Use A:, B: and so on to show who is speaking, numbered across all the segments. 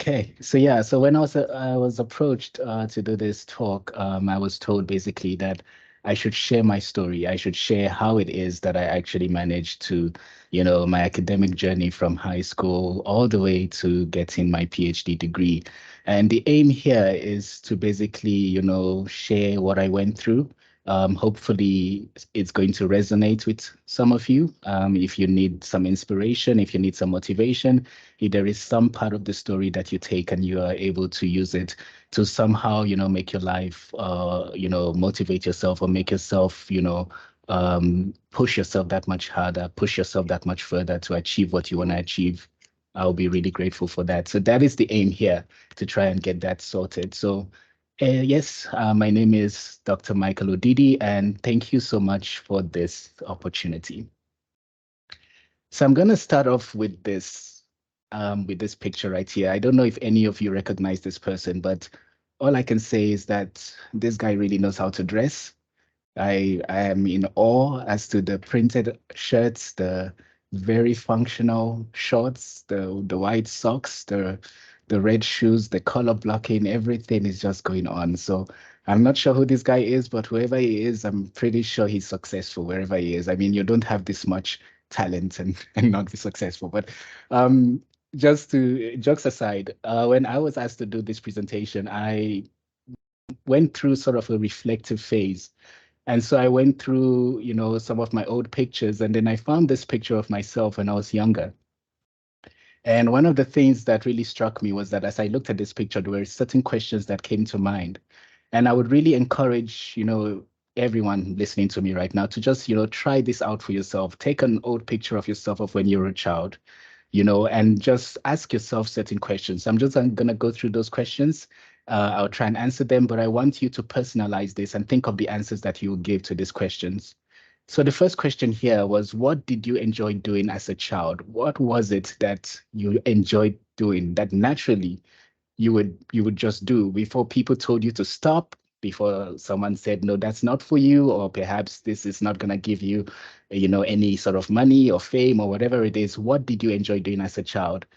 A: Okay, so yeah, so when I was approached to do this talk, I was told basically that I should share my story. I should share how it is that I actually managed to, my academic journey from high school all the way to getting my PhD degree. And the aim here is to basically, share what I went through. Hopefully, it's going to resonate with some of you. If you need some inspiration, if you need some motivation, if there is some part of the story that you take and you are able to use it to somehow, make your life, motivate yourself or make yourself, push yourself that much harder, push yourself that much further to achieve what you want to achieve, I'll be really grateful for that. So that is the aim here, to try and get that sorted. So yes, my name is Dr. Michael Odidi, and thank you so much for this opportunity. So I'm going to start off with this picture right here. I don't know if any of you recognize this person, but all I can say is that this guy really knows how to dress. I am in awe as to the printed shirts, the very functional shorts, the white socks, the red shoes, the color blocking, everything is just going on. So I'm not sure who this guy is, but whoever he is, I'm pretty sure he's successful wherever he is. I mean, you don't have this much talent and not be successful. But um, just to jokes aside, when I was asked to do this presentation, I went through sort of a reflective phase. And so I went through, some of my old pictures, and then I found this picture of myself when I was younger. And one of the things that really struck me was that as I looked at this picture, there were certain questions that came to mind. And I would really encourage, everyone listening to me right now to just, try this out for yourself. Take an old picture of yourself of when you were a child, and just ask yourself certain questions. I'm just going to go through those questions. I'll try and answer them, but I want you to personalize this and think of the answers that you will give to these questions. So the first question here was, what did you enjoy doing as a child? What was it that you enjoyed doing that naturally you would just do before people told you to stop, before someone said, no, that's not for you, or perhaps this is not going to give you, any sort of money or fame or whatever it is? What did you enjoy doing as a child?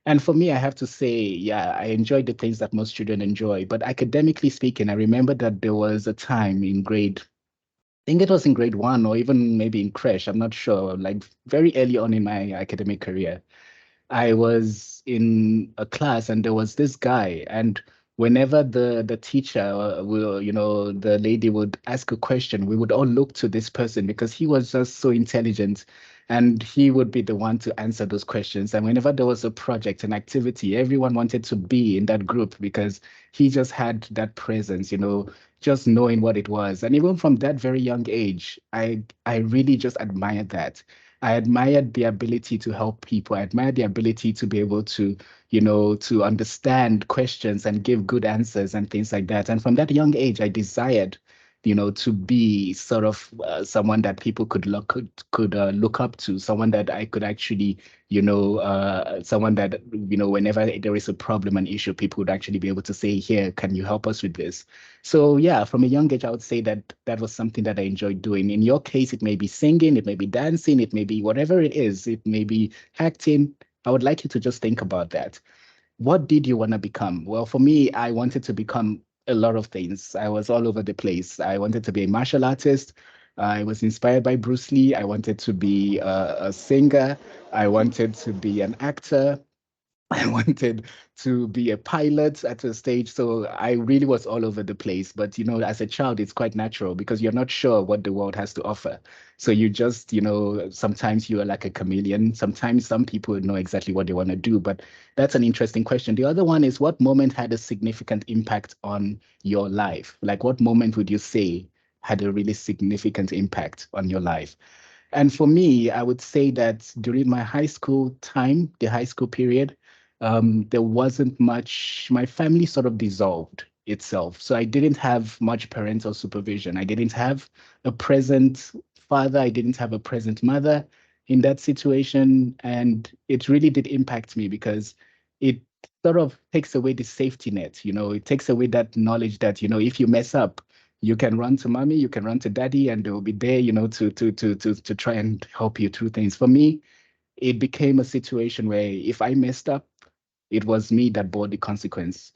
A: And for me, I have to say, yeah, I enjoyed the things that most children enjoy. But academically speaking, I remember that there was a time in I think it was in grade one or even maybe in creche, I'm not sure, like very early on in my academic career. I was in a class and there was this guy, and whenever the teacher will, the lady would ask a question, we would all look to this person because he was just so intelligent, and he would be the one to answer those questions. And whenever there was a project, an activity, everyone wanted to be in that group because he just had that presence, just knowing what it was. And even from that very young age, I really just admired that. I admired the ability to help people. I admired the ability to be able to, to understand questions and give good answers and things like that. And from that young age, I desired, to be sort of someone that people could look up to, someone that I could actually, someone that, whenever there is a problem, an issue, people would actually be able to say, here, can you help us with this? So yeah, from a young age, I would say that that was something that I enjoyed doing. In your case, it may be singing, it may be dancing, it may be whatever it is, it may be acting. I would like you to just think about that. What did you want to become? Well, for me, I wanted to become a lot of things. I was all over the place. I wanted to be a martial artist. I was inspired by Bruce Lee. I wanted to be a singer. I wanted to be an actor. I wanted to be a pilot at a stage. So I really was all over the place. But, as a child, it's quite natural because you're not sure what the world has to offer. So you just, sometimes you are like a chameleon. Sometimes some people know exactly what they want to do. But that's an interesting question. The other one is, what moment had a significant impact on your life? Like, what moment would you say had a really significant impact on your life? And for me, I would say that during my high school time, the high school period, there wasn't much, my family sort of dissolved itself. So I didn't have much parental supervision. I didn't have a present father. I didn't have a present mother in that situation. And it really did impact me because it sort of takes away the safety net. It takes away that knowledge that, if you mess up, you can run to mommy, you can run to daddy, and they will be there, to try and help you through things. For me, it became a situation where if I messed up, It was me that bore the consequence.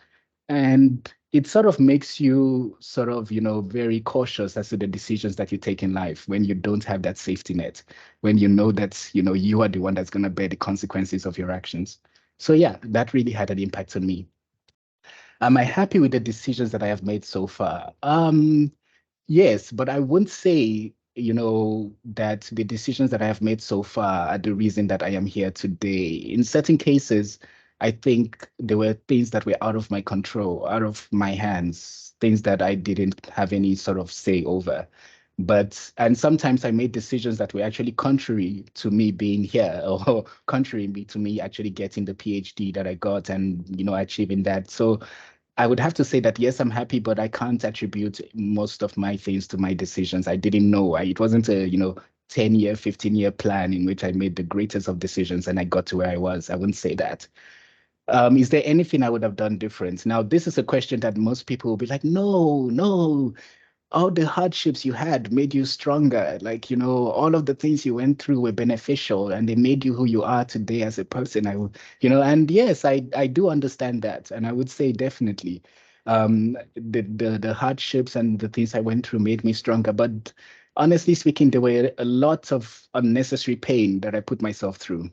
A: And it sort of makes you sort of, very cautious as to the decisions that you take in life when you don't have that safety net, when you know that, you are the one that's going to bear the consequences of your actions. So yeah, that really had an impact on me. Am I happy with the decisions that I have made so far? Yes, but I wouldn't say, that the decisions that I have made so far are the reason that I am here today. In certain cases, I think there were things that were out of my control, out of my hands, things that I didn't have any sort of say over. And sometimes I made decisions that were actually contrary to me being here or contrary to me actually getting the PhD that I got and, achieving that. So I would have to say that yes, I'm happy, but I can't attribute most of my things to my decisions. I didn't know. It wasn't a, 10-year, 15-year plan in which I made the greatest of decisions and I got to where I was. I wouldn't say that. Is there anything I would have done different? Now, this is a question that most people will be like, no, no, all the hardships you had made you stronger. Like, all of the things you went through were beneficial and they made you who you are today as a person. And yes, I do understand that. And I would say definitely, the hardships and the things I went through made me stronger. But honestly speaking, there were a lot of unnecessary pain that I put myself through.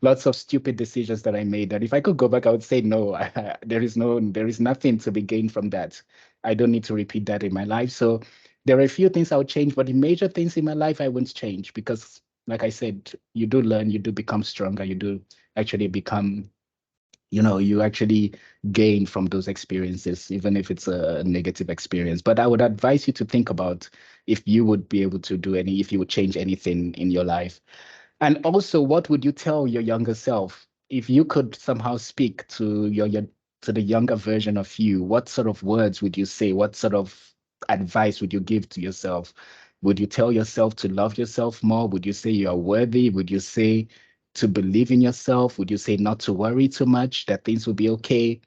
A: Lots of stupid decisions that I made that if I could go back, I would say no, there is nothing to be gained from that. I don't need to repeat that in my life. So there are a few things I would change, but the major things in my life I wouldn't change because, like I said, you do learn, you do become stronger, you do actually become, you actually gain from those experiences, even if it's a negative experience. But I would advise you to think about if you would be able to if you would change anything in your life. And also, what would you tell your younger self if you could somehow speak to to the younger version of you? What sort of words would you say? What sort of advice would you give to yourself? Would you tell yourself to love yourself more? Would you say you are worthy? Would you say to believe in yourself? Would you say not to worry too much, that things will be okay?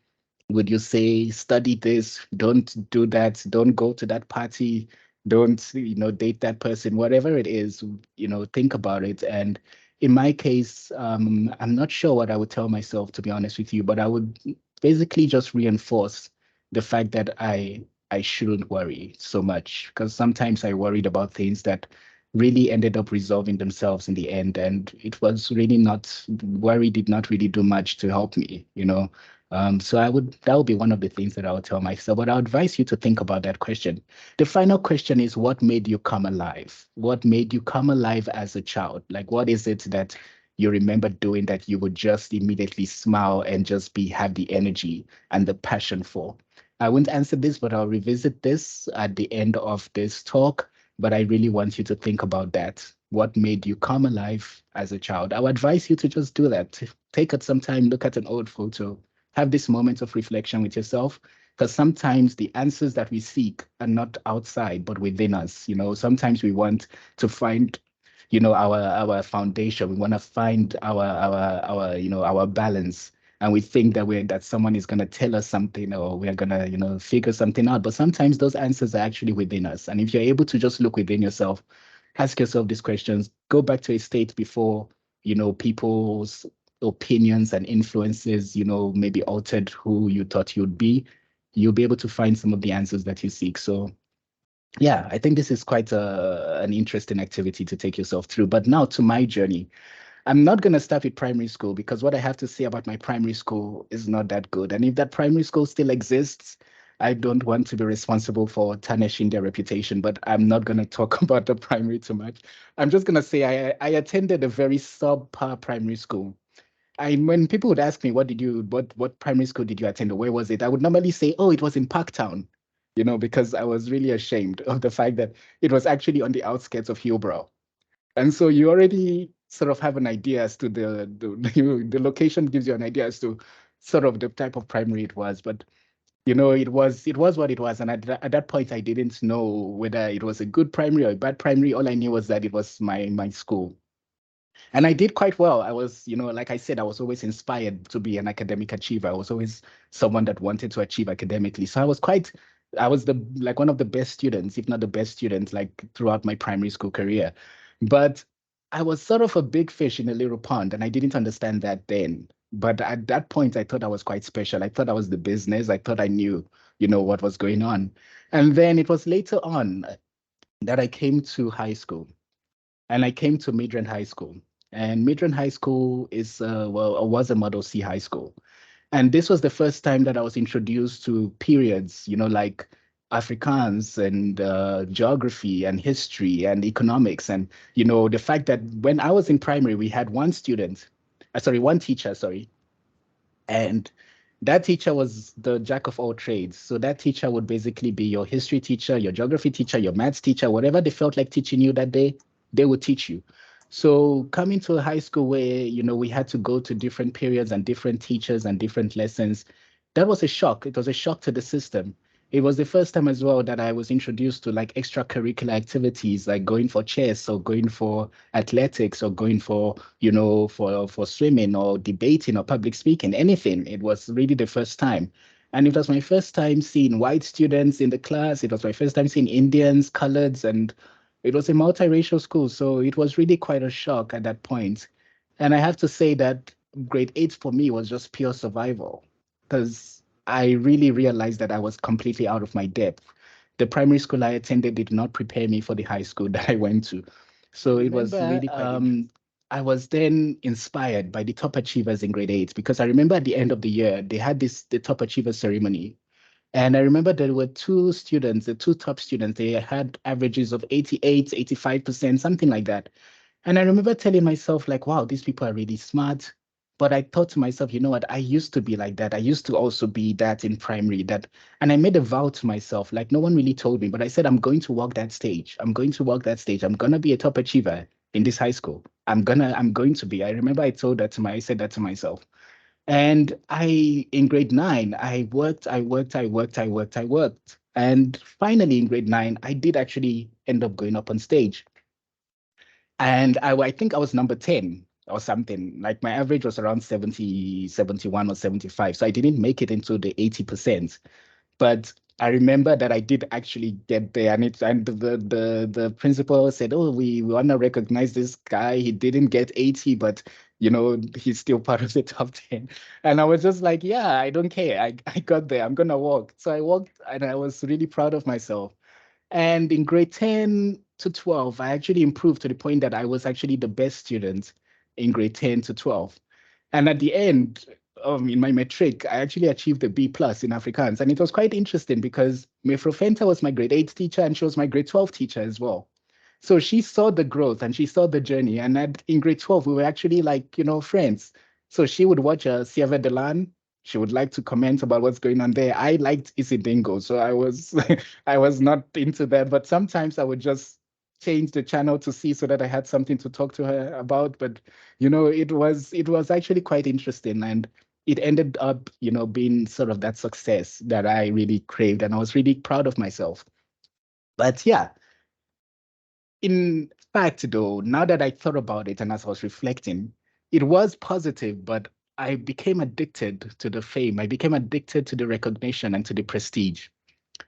A: Would you say study this, don't do that, don't go to that party, don't, date that person, whatever it is, think about it. And in my case, I'm not sure what I would tell myself, to be honest with you, but I would basically just reinforce the fact that I shouldn't worry so much because sometimes I worried about things that really ended up resolving themselves in the end. And it was really not, worry did not really do much to help me. So that would be one of the things that I would tell myself. But I would advise you to think about that question. The final question is, what made you come alive? What made you come alive as a child? Like, what is it that you remember doing that you would just immediately smile and just have the energy and the passion for? I won't answer this, but I'll revisit this at the end of this talk. But I really want you to think about that. What made you come alive as a child? I would advise you to just do that. Take it some time, look at an old photo, have this moment of reflection with yourself, because sometimes the answers that we seek are not outside but within us. Sometimes we want to find, our foundation. We want to find our our balance, and we think that that someone is going to tell us something, or we're going to figure something out. But sometimes those answers are actually within us, and if you're able to just look within yourself, ask yourself these questions, go back to a state before people's opinions and influences, maybe altered who you thought you'd be, you'll be able to find some of the answers that you seek. So yeah, I think this is quite an interesting activity to take yourself through. But now to my journey. I'm not going to start with primary school because what I have to say about my primary school is not that good. And if that primary school still exists, I don't want to be responsible for tarnishing their reputation, but I'm not going to talk about the primary too much. I'm just going to say I attended a very subpar primary school. When people would ask me, what primary school did you attend or where was it? I would normally say, oh, it was in Parktown, because I was really ashamed of the fact that it was actually on the outskirts of Hillbrow. And so you already sort of have an idea as to the location gives you an idea as to sort of the type of primary it was. But it was what it was. And at that point, I didn't know whether it was a good primary or a bad primary. All I knew was that it was my school. And I did quite well. I was, like I said, I was always inspired to be an academic achiever. I was always someone that wanted to achieve academically. So I was like one of the best students, if not the best student, like throughout my primary school career. But I was sort of a big fish in a little pond, and I didn't understand that then. But at that point, I thought I was quite special. I thought I was the business. I thought I knew, what was going on. And then it was later on that I came to high school, and I came to Midrand High School. And Midrand High School was a Model C high school. And this was the first time that I was introduced to periods, like Afrikaans and geography and history and economics. And, the fact that when I was in primary, we had one teacher, sorry. And that teacher was the jack of all trades. So that teacher would basically be your history teacher, your geography teacher, your maths teacher, whatever they felt like teaching you that day, they would teach you. So coming to a high school where, we had to go to different periods and different teachers and different lessons, that was a shock. It was a shock to the system. It was the first time as well that I was introduced to like extracurricular activities, like going for chess or going for athletics or going for, for swimming or debating or public speaking, anything. It was really the first time. And it was my first time seeing white students in the class. It was my first time seeing Indians, coloreds, and it was a multiracial school. So it was really quite a shock at that point. And I have to say that grade 8 for me was just pure survival because I really realized that I was completely out of my depth. The primary school I attended did not prepare me for the high school that I went to.
B: I
A: So it was
B: remember
A: really quite interesting. I was then inspired by the top achievers in grade 8 because I remember at the end of the year, they had the top achievers ceremony. And I remember there were two students, the two top students, they had averages of 88, 85%, something like that. And I remember telling myself, like, wow, these people are really smart. But I thought to myself, you know what? I used to be like that. I used to also be that in primary, and I made a vow to myself, like no one really told me, but I said, I'm going to walk that stage. I'm going to walk that stage. I'm gonna be a top achiever in this high school. I'm going to be. I remember I said that to myself. And in grade 9, I worked, I worked, I worked, I worked, I worked. And finally in grade 9, I did actually end up going up on stage. And I think I was number 10 or something. Like my average was around 70, 71 or 75. So I didn't make it into the 80%. But I remember that I did actually get there, and the principal said, "Oh, we want to recognize this guy. He didn't get 80, but he's still part of the top 10." And I was just like, "Yeah, I don't care. I got there. I'm gonna walk." So I walked, and I was really proud of myself. And in grade 10 to 12, I actually improved to the point that I was actually the best student in grade 10 to 12. And at the end, in my metric, I actually achieved a B plus in Afrikaans. And it was quite interesting because Mefro Fenta was my grade 8 teacher and she was my grade 12 teacher as well. So she saw the growth and she saw the journey. And in grade 12, we were actually like, friends. So she would watch Siava Delan. She would like to comment about what's going on there. I liked Isidingo, so I was I was not into that. But sometimes I would just change the channel to see so that I had something to talk to her about. But it was actually quite interesting, and it ended up being sort of that success that I really craved, and I was really proud of myself. But yeah, in fact, though, now that I thought about it and as I was reflecting, it was positive, but I became addicted to the fame. I became addicted to the recognition and to the prestige.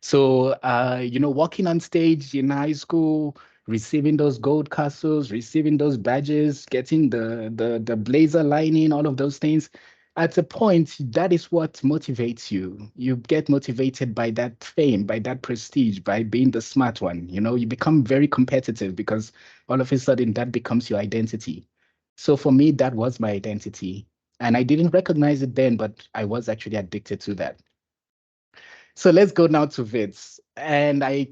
A: So, walking on stage in high school, receiving those gold castles, receiving those badges, getting the blazer lining, all of those things. At a point, that is what motivates you. You get motivated by that fame, by that prestige, by being the smart one. You become very competitive because all of a sudden that becomes your identity. So for me, that was my identity. And I didn't recognize it then, but I was actually addicted to that. So let's go now to WITS. And I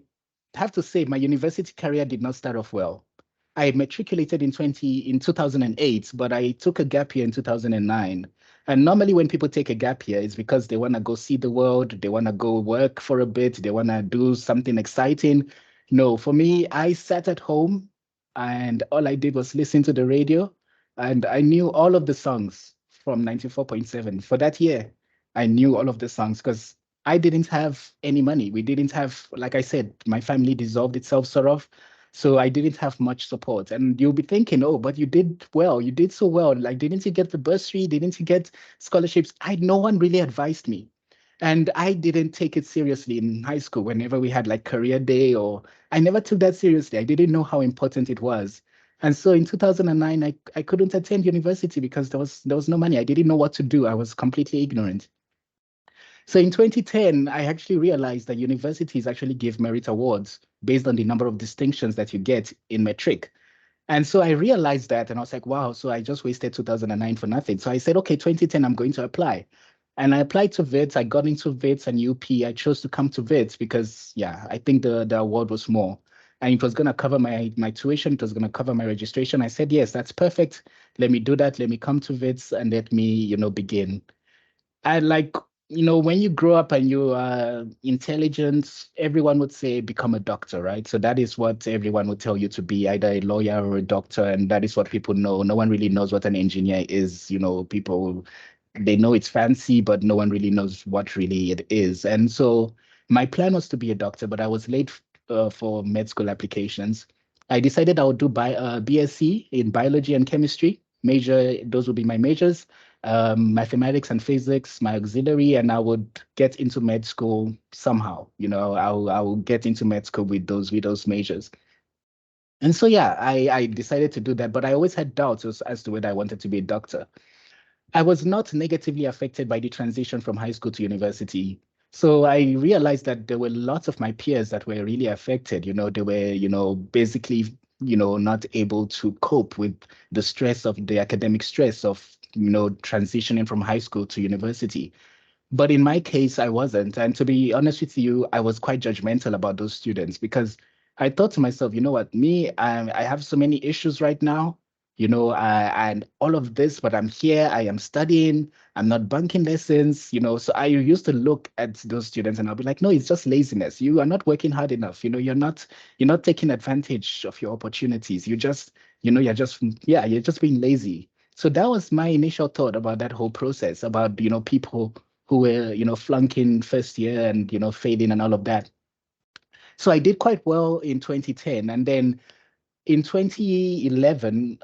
A: have to say, my university career did not start off well. I matriculated in 2008, but I took a gap year in 2009. And normally when people take a gap year, it's because they want to go see the world, they want to go work for a bit, they want to do something exciting. No, for me, I sat at home and all I did was listen to the radio, and I knew all of the songs from 94.7 for that year. I knew all of the songs because I didn't have any money. We didn't have, like I said, my family dissolved itself sort of. So I didn't have much support. And you'll be thinking, oh, but you did well. You did so well. Like, didn't you get the bursary? Didn't you get scholarships? No one really advised me. And I didn't take it seriously in high school whenever we had like career day, or I never took that seriously. I didn't know how important it was. And so in 2009, I couldn't attend university because there was no money. I didn't know what to do. I was completely ignorant. So in 2010, I actually realized that universities actually give merit awards based on the number of distinctions that you get in metric. And so I realized that, and I was like, wow, so I just wasted 2009 for nothing. So I said, okay, 2010, I'm going to apply. And I applied to WITS. I got into WITS and UP. I chose to come to WITS because, yeah, I think the award was more. And it was going to cover my tuition. It was going to cover my registration. I said, yes, that's perfect. Let me do that. Let me come to WITS and let me, begin. And like, when you grow up and you are intelligent, everyone would say become a doctor, right? So that is what everyone would tell you to be, either a lawyer or a doctor. And that is what people know. No one really knows what an engineer is. People, they know it's fancy, but no one really knows what really it is. And so my plan was to be a doctor, but I was late for med school applications. I decided I would do BSc in biology and chemistry. Those would be my majors, mathematics and physics, my auxiliary, and I would get into med school somehow. I'll get into med school with those majors. And so yeah, I decided to do that, but I always had doubts as to whether I wanted to be a doctor. I was not negatively affected by the transition from high school to university. So I realized that there were lots of my peers that were really affected. They were, basically, not able to cope with the stress of the academic stress of, transitioning from high school to university. But in my case, I wasn't. And to be honest with you, I was quite judgmental about those students because I thought to myself, you know what, I have so many issues right now, and all of this, but I'm here, I am studying, I'm not bunking lessons, So I used to look at those students and I'll be like, no, it's just laziness. You are not working hard enough. You're not taking advantage of your opportunities. You're just being lazy. So that was my initial thought about that whole process, about, people who were, flunking first year and, failing and all of that. So I did quite well in 2010. And then in 2011,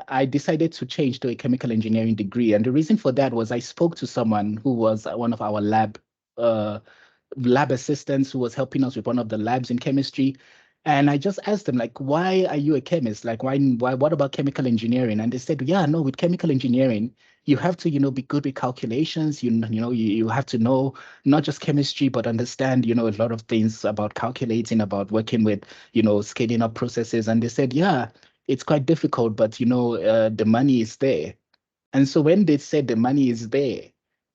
A: I decided to change to a chemical engineering degree. And the reason for that was I spoke to someone who was one of our uh, lab assistants who was helping us with one of the labs in chemistry. And I just asked them, like, why are you a chemist? Like, what about chemical engineering? And they said, yeah, no, with chemical engineering, you have to, be good with calculations. You have to know not just chemistry, but understand, a lot of things about calculating, about working with, scaling up processes. And they said, yeah, it's quite difficult, but, the money is there. And so when they said the money is there,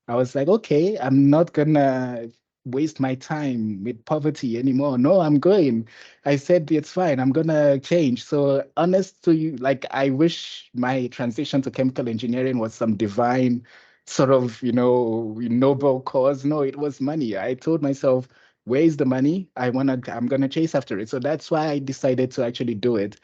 A: I was like, okay, I'm not gonna waste my time with poverty anymore. No, I'm going. I said it's fine. I'm gonna change. So honest to you, like I wish my transition to chemical engineering was some divine sort of, noble cause. No, it was money. I told myself, where is the money? I'm gonna chase after it. So that's why I decided to actually do it.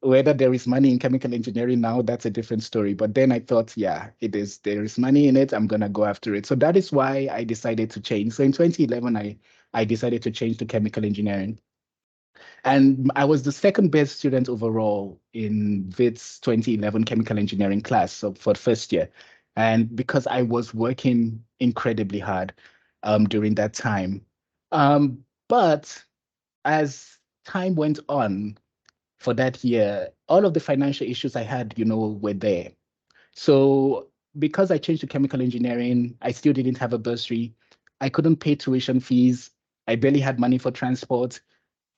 A: Whether there is money in chemical engineering now, that's a different story. But then I thought, yeah, it is. There is money in it. I'm gonna go after it. So that is why I decided to change. So in 2011, I decided to change to chemical engineering, and I was the second best student overall in WITS 2011 chemical engineering class. So for the first year, and because I was working incredibly hard during that time, but as time went on, for that year, all of the financial issues I had, were there. So because I changed to chemical engineering, I still didn't have a bursary. I couldn't pay tuition fees. I barely had money for transport.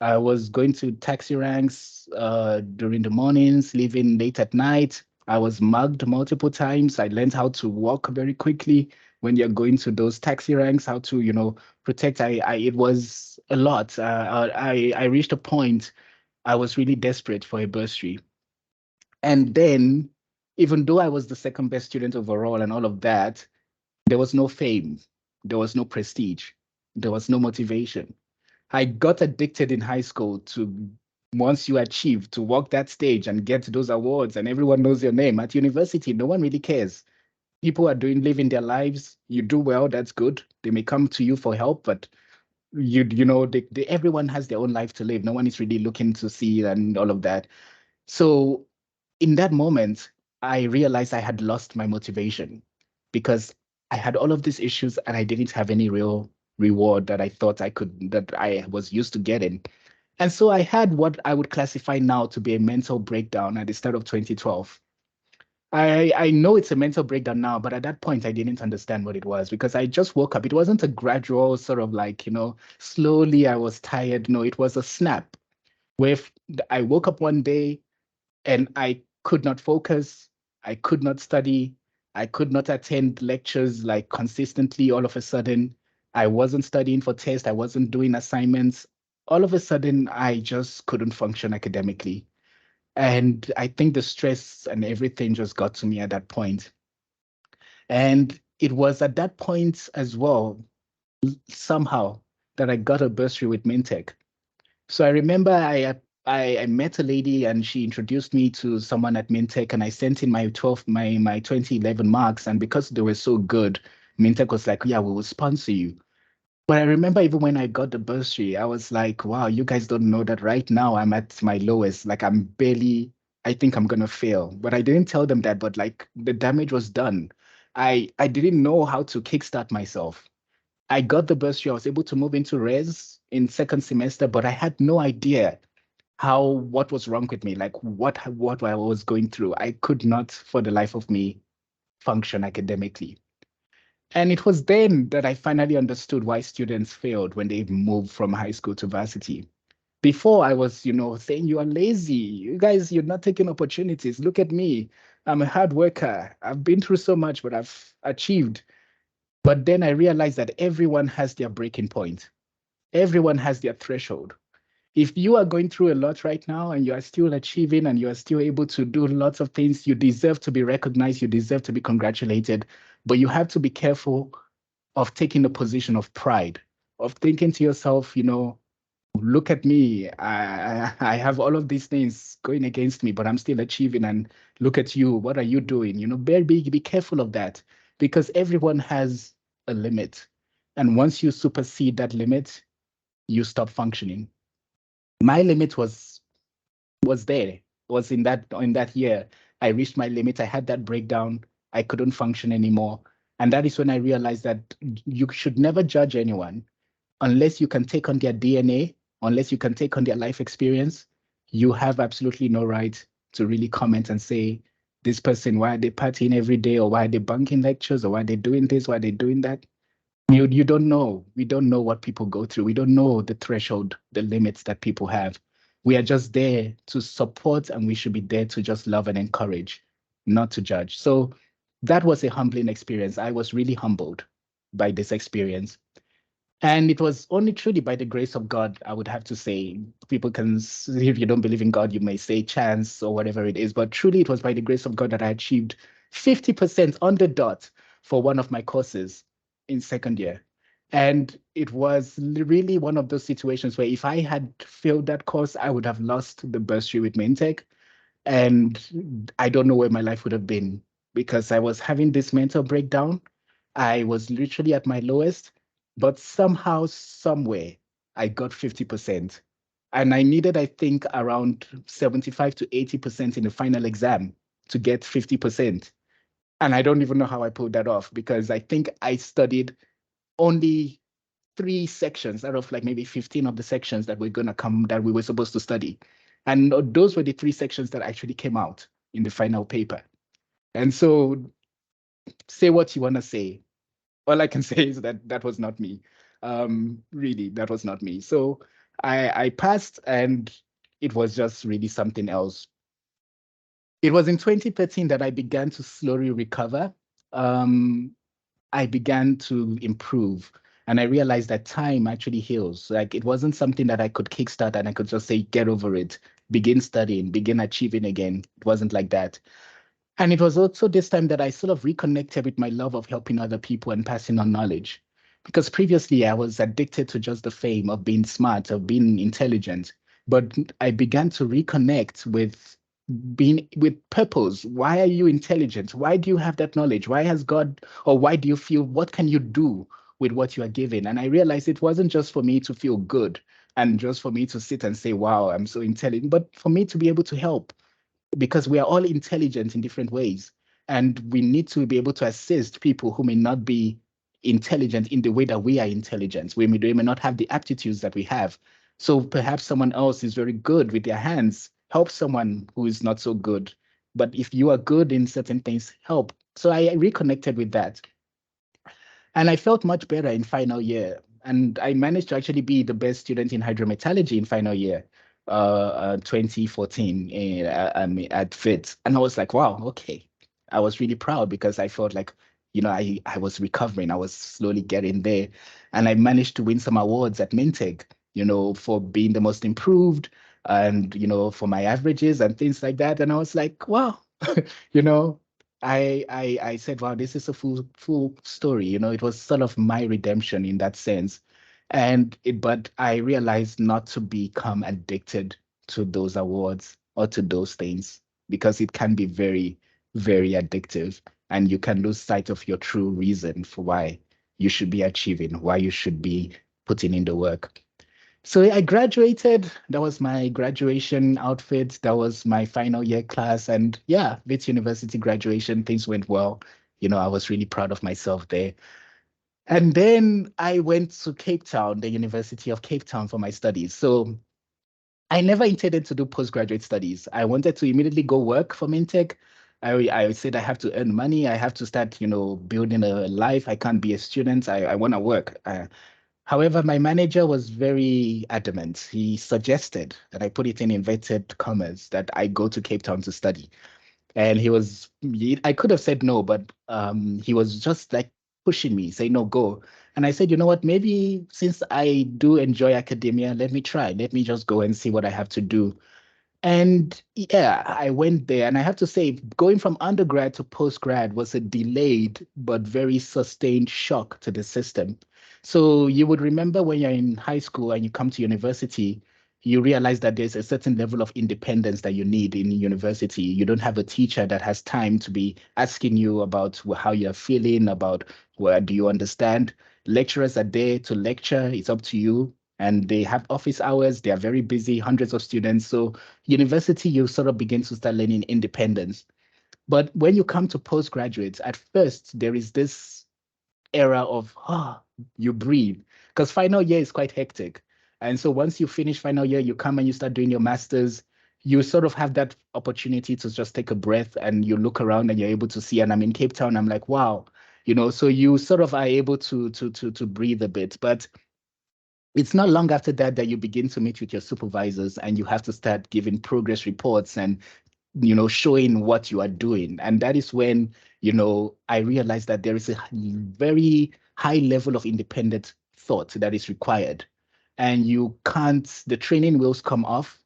A: I was going to taxi ranks during the mornings, leaving late at night. I was mugged multiple times. I learned how to walk very quickly when you're going to those taxi ranks, how to, protect. It was a lot. I reached a point I was really desperate for a bursary. And then, even though I was the second best student overall and all of that, there was no fame, there was no prestige, there was no motivation. I got addicted in high school to once you achieve to walk that stage and get those awards and everyone knows your name. At university, no one really cares. People are living their lives. You do well, that's good. They may come to you for help, but everyone has their own life to live. No one is really looking to see and all of that. So in that moment, I realized I had lost my motivation because I had all of these issues and I didn't have any real reward that I thought that I was used to getting. And so I had what I would classify now to be a mental breakdown at the start of 2012. I know it's a mental breakdown now, but at that point I didn't understand what it was because I just woke up. It wasn't a gradual sort of like, slowly I was tired. No, it was a snap where I woke up one day and I could not focus. I could not study. I could not attend lectures like consistently all of a sudden. I wasn't studying for tests. I wasn't doing assignments. All of a sudden, I just couldn't function academically. And I think the stress and everything just got to me at that point. And it was at that point as well, somehow, that I got a bursary with Mintek. So I remember I met a lady and she introduced me to someone at Mintek, and I sent in my 2011 marks, and because they were so good, Mintek was like, yeah, we will sponsor you. But I remember even when I got the bursary, I was like, wow, you guys don't know that right now I'm at my lowest. Like I think I'm gonna fail. But I didn't tell them that, but like the damage was done. I didn't know how to kickstart myself. I got the bursary. I was able to move into res in second semester, but I had no idea what was wrong with me, like what I was going through. I could not, for the life of me, function academically. And it was then that I finally understood why students failed when they moved from high school to varsity. Before I was, saying you are lazy. You guys, you're not taking opportunities. Look at me. I'm a hard worker. I've been through so much, but I've achieved. But then I realized that everyone has their breaking point. Everyone has their threshold. If you are going through a lot right now and you are still achieving and you are still able to do lots of things, you deserve to be recognized, you deserve to be congratulated, but you have to be careful of taking a position of pride, of thinking to yourself, look at me, I have all of these things going against me, but I'm still achieving, and look at you, what are you doing? Be careful of that because everyone has a limit. And once you supersede that limit, you stop functioning. My limit was there, was in that year. I reached my limit. I had that breakdown. I couldn't function anymore. And that is when I realized that you should never judge anyone unless you can take on their DNA, unless you can take on their life experience. You have absolutely no right to really comment and say, this person, why are they partying every day, or why are they bunking lectures, or why are they doing this, why are they doing that? You don't know. We don't know what people go through. We don't know the threshold, the limits that people have. We are just there to support, and we should be there to just love and encourage, not to judge. So that was a humbling experience. I was really humbled by this experience. And it was only truly by the grace of God, I would have to say. People can, if you don't believe in God, you may say chance or whatever it is, but truly it was by the grace of God that I achieved 50% on the dot for one of my courses in second year. And it was really one of those situations where if I had failed that course, I would have lost the bursary with Mintek. And I don't know where my life would have been because I was having this mental breakdown. I was literally at my lowest, but somehow, somewhere, I got 50%. And I needed, I think, around 75 to 80% in the final exam to get 50%. And I don't even know how I pulled that off because I think I studied only 3 sections out of like maybe 15 of the sections that we were supposed to study. And those were the 3 sections that actually came out in the final paper. And so say what you want to say. All I can say is that that was not me. Really, that was not me. So I passed, and it was just really something else. It was in 2013 that I began to slowly recover. I began to improve. And I realized that time actually heals. Like it wasn't something that I could kickstart and I could just say, get over it, begin studying, begin achieving again. It wasn't like that. And it was also this time that I sort of reconnected with my love of helping other people and passing on knowledge. Because previously I was addicted to just the fame of being smart, of being intelligent. But I began to reconnect with being with purpose. Why are you intelligent? Why do you have that knowledge? Why has God, or why do you feel, what can you do with what you are given? And I realized it wasn't just for me to feel good and just for me to sit and say, wow, I'm so intelligent, but for me to be able to help, because we are all intelligent in different ways. And we need to be able to assist people who may not be intelligent in the way that we are intelligent. We may not have the aptitudes that we have. So perhaps someone else is very good with their hands. Help someone who is not so good. But if you are good in certain things, help. So I reconnected with that. And I felt much better in final year. And I managed to actually be the best student in hydrometallurgy in final year, 2014 at WITS. And I was like, wow, okay. I was really proud because I felt like, I was recovering. I was slowly getting there. And I managed to win some awards at Mintek, for being the most improved and, for my averages and things like that. And I was like, wow, you know, I said, wow, this is a full story. It was sort of my redemption in that sense. But I realized not to become addicted to those awards or to those things because it can be very, very addictive and you can lose sight of your true reason for why you should be achieving, why you should be putting in the work. So I graduated. That was my graduation outfit. That was my final year class. And yeah, Wits University graduation, things went well. I was really proud of myself there. And then I went to Cape Town, the University of Cape Town for my studies. So I never intended to do postgraduate studies. I wanted to immediately go work for Mintek. I said I have to earn money. I have to start, building a life. I can't be a student. I want to work. However, my manager was very adamant. He suggested, and I put it in inverted commas, that I go to Cape Town to study. And I could have said no, but he was just like pushing me, say, no, go. And I said, you know what, maybe since I do enjoy academia, let me try. Let me just go and see what I have to do. And yeah, I went there, and I have to say, going from undergrad to postgrad was a delayed but very sustained shock to the system. So you would remember when you're in high school and you come to university, you realize that there's a certain level of independence that you need in university. You don't have a teacher that has time to be asking you about how you're feeling, about where do you understand. Lecturers are there to lecture, it's up to you. And they have office hours, they are very busy, hundreds of students. So university, you sort of begin to start learning independence. But when you come to postgraduates, at first, there is this era of, you breathe, because final year is quite hectic. And so once you finish final year, you come and you start doing your master's, you sort of have that opportunity to just take a breath and you look around and you're able to see, and I'm in Cape Town, I'm like, wow, so you sort of are able to breathe a bit. But it's not long after that that you begin to meet with your supervisors and you have to start giving progress reports and showing what you are doing. And that is when I realized that there is a very high level of independent thought that is required, and you can't, the training wheels come off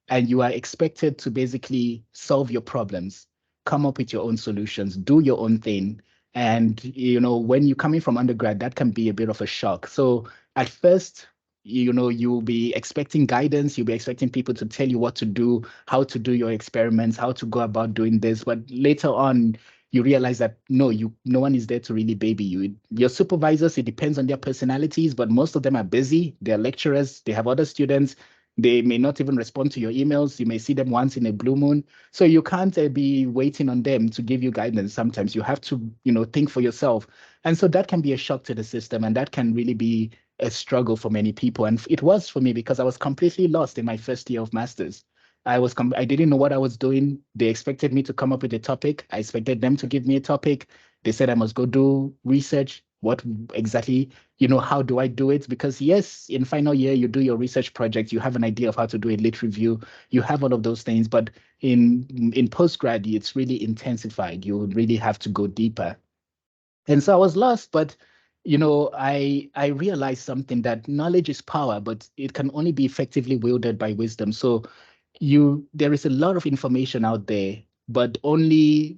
A: and you are expected to basically solve your problems, come up with your own solutions, do your own thing. And when you're coming from undergrad, that can be a bit of a shock. So at first, you'll be expecting guidance, you'll be expecting people to tell you what to do, how to do your experiments, how to go about doing this. But later on, you realize that no one is there to really baby you. Your supervisors, it depends on their personalities, but most of them are busy. They're lecturers, they have other students. They may not even respond to your emails. You may see them once in a blue moon. So you can't be waiting on them to give you guidance. Sometimes you have to, think for yourself. And so that can be a shock to the system, and that can really be a struggle for many people. And it was for me because I was completely lost in my first year of master's. I didn't know what I was doing. They expected me to come up with a topic. I expected them to give me a topic. They said I must go do research. What exactly, how do I do it? Because yes, in final year, you do your research project, you have an idea of how to do a lit review, you have all of those things, but in postgrad, it's really intensified. You really have to go deeper. And so I was lost, but I realized something, that knowledge is power, but it can only be effectively wielded by wisdom. So there is a lot of information out there, but only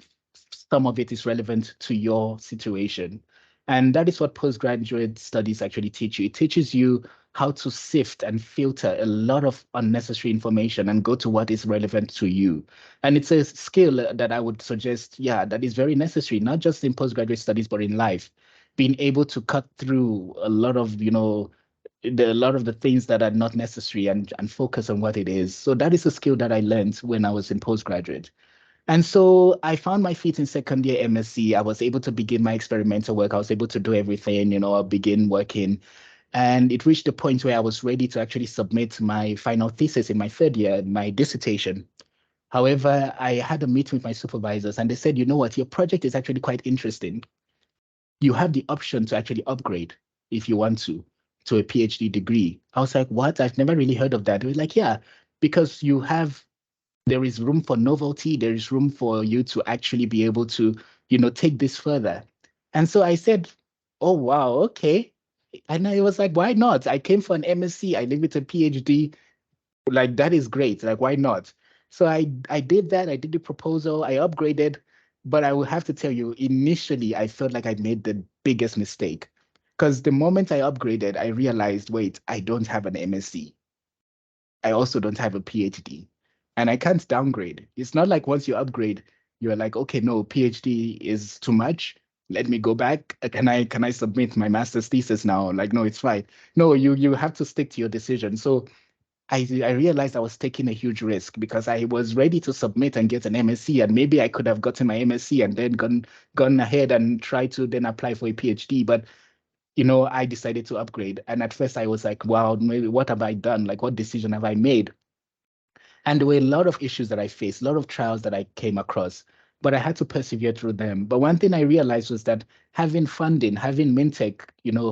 A: some of it is relevant to your situation. And that is what postgraduate studies actually teach you. It teaches you how to sift and filter a lot of unnecessary information and go to what is relevant to you. And it's a skill that I would suggest, yeah, that is very necessary, not just in postgraduate studies, but in life. Being able to cut through a lot of, a lot of the things that are not necessary and focus on what it is. So that is a skill that I learned when I was in postgraduate. And so I found my feet in second year MSc. I was able to begin my experimental work. I was able to do everything, I begin working. And it reached the point where I was ready to actually submit my final thesis in my third year, my dissertation. However, I had a meeting with my supervisors and they said, you know what, your project is actually quite interesting. You have the option to actually upgrade if you want to a PhD degree. I was like, what? I've never really heard of that. They were like, yeah, because there is room for novelty. There is room for you to actually be able to, take this further. And so I said, oh, wow, okay. And I was like, why not? I came for an MSc. I did with a PhD. Like, that is great. Like, why not? So I did that. I did the proposal. I upgraded. But I will have to tell you, initially, I felt like I made the biggest mistake. Because the moment I upgraded, I realized, wait, I don't have an MSc. I also don't have a PhD. And I can't downgrade. It's not like once you upgrade, you're like, okay, no, PhD is too much. Let me go back. Can I submit my master's thesis now? Like, no, it's fine. No, you have to stick to your decision. So I realized I was taking a huge risk because I was ready to submit and get an MSc, and maybe I could have gotten my MSc and then gone ahead and tried to then apply for a PhD. But I decided to upgrade. And at first I was like, wow, maybe what have I done? Like, what decision have I made? And there were a lot of issues that I faced, a lot of trials that I came across, but I had to persevere through them. But one thing I realized was that having funding, having Mintek,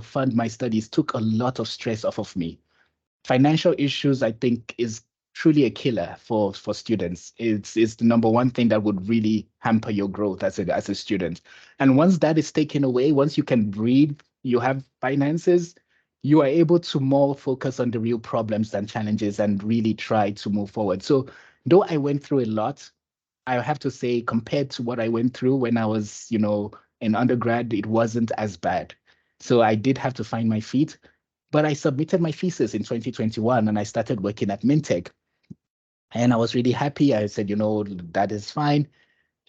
A: fund my studies took a lot of stress off of me. Financial issues, I think, is truly a killer for students. It's the number one thing that would really hamper your growth as a student. And once that is taken away, once you can breathe, you have finances, you are able to more focus on the real problems than challenges and really try to move forward. So though I went through a lot, I have to say, compared to what I went through when I was, in undergrad, it wasn't as bad. So I did have to find my feet. But I submitted my thesis in 2021 and I started working at Mintek. And I was really happy. I said, that is fine.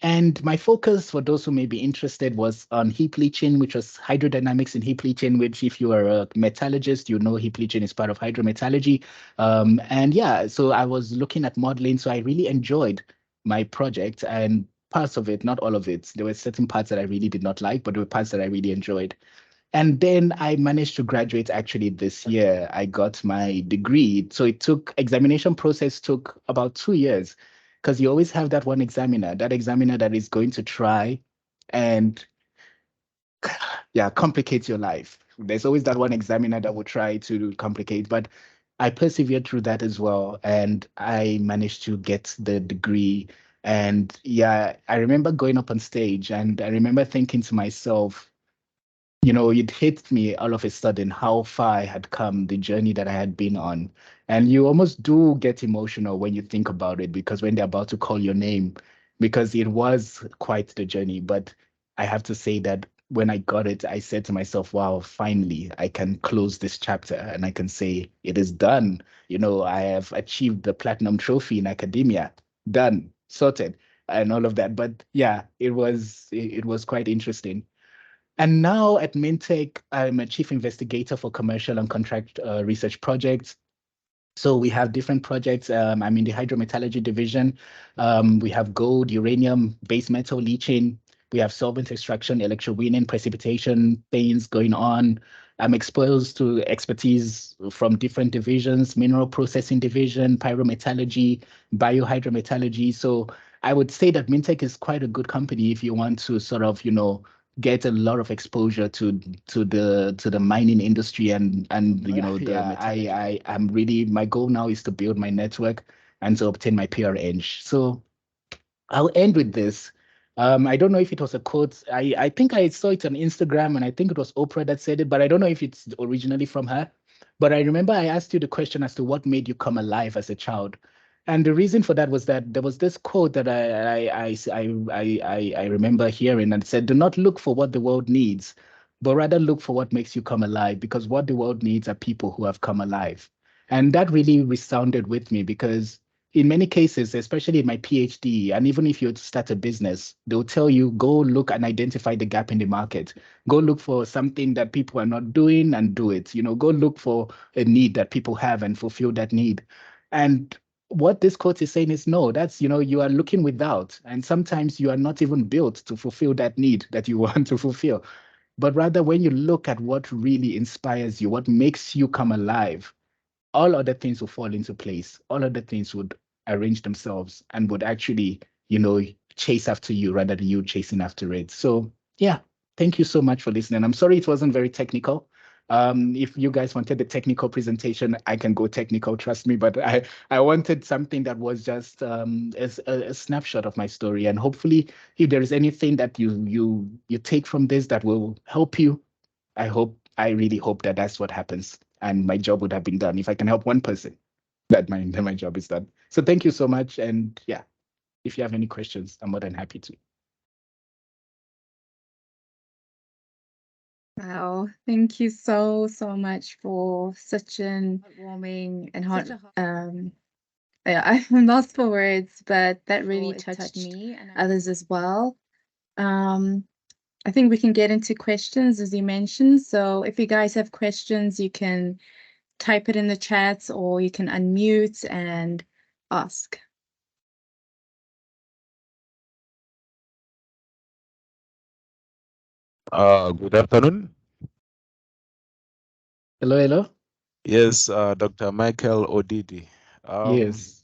A: And my focus, for those who may be interested, was on heap leaching, which was hydrodynamics in heap leaching, which if you are a metallurgist, heap leaching is part of hydrometallurgy. And yeah, so I was looking at modeling. So I really enjoyed my project and parts of it, not all of it. There were certain parts that I really did not like, but there were parts that I really enjoyed. And then I managed to graduate actually this year. I got my degree. So examination process took about 2 years because you always have that examiner that is going to try and yeah, complicate your life. There's always that one examiner that will try to complicate, but I persevered through that as well. And I managed to get the degree. And yeah, I remember going up on stage and I remember thinking to myself, it hit me all of a sudden how far I had come, the journey that I had been on. And you almost do get emotional when you think about it, because when they're about to call your name, because it was quite the journey. But I have to say that when I got it, I said to myself, wow, finally, I can close this chapter and I can say it is done. I have achieved the platinum trophy in academia, done, sorted, and all of that. But yeah, it was quite interesting. And now at Mintek, I'm a chief investigator for commercial and contract research projects. So we have different projects. I'm in the hydrometallurgy division. We have gold, uranium, base metal leaching. We have solvent extraction, electrowinning, precipitation things going on. I'm exposed to expertise from different divisions: mineral processing division, pyrometallurgy, biohydrometallurgy. So I would say that Mintek is quite a good company if you want to sort of, get a lot of exposure to the mining industry and I am really, my goal now is to build my network and to obtain my PRN. So I'll end with this. I don't know if it was a quote. I think I saw it on Instagram and I think it was Oprah that said it, but I don't know if it's originally from her. But I remember I asked you the question as to what made you come alive as a child. And the reason for that was that there was this quote that I remember hearing, and it said, "Do not look for what the world needs, but rather look for what makes you come alive, because what the world needs are people who have come alive." And that really resounded with me because in many cases, especially in my PhD, and even if you start a business, they'll tell you, go look and identify the gap in the market. Go look for something that people are not doing and do it. Go look for a need that people have and fulfill that need. And what this quote is saying is no, that's, you are looking without. And sometimes you are not even built to fulfill that need that you want to fulfill. but rather when you look at what really inspires you, what makes you come alive, all other things will fall into place. All other things would arrange themselves and would actually, chase after you rather than you chasing after it. So yeah, thank you so much for listening. I'm sorry it wasn't very technical. If you guys wanted the technical presentation, I can go technical, trust me, but I wanted something that was just a snapshot of my story. And hopefully if there is anything that you take from this that will help you, I really hope that that's what happens. And my job would have been done. If I can help one person, then my job is done. So thank you so much. And yeah, if you have any questions, I'm more than happy to.
B: Wow, thank you so much for such an heartwarming and yeah, I'm lost for words, but that really touched me and others as well. I think we can get into questions as you mentioned. So if you guys have questions, you can type it in the chat or you can unmute and ask.
C: Good afternoon.
A: Hello, hello.
C: Yes, Dr. Michael Odidi.
A: Yes.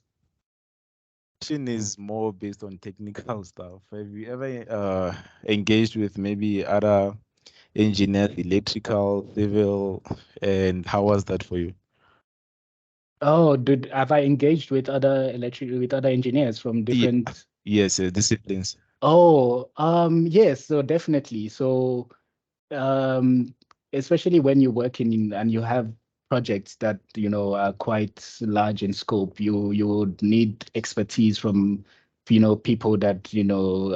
C: Question is more based on technical stuff. Have you ever engaged with maybe other engineers, electrical, civil, and how was that for you?
A: Oh, have I engaged with other engineers from different?
C: Yes, disciplines.
A: Oh, yes, so definitely. So um, especially when you're working in and you have projects that are quite large in scope, you would need expertise from people that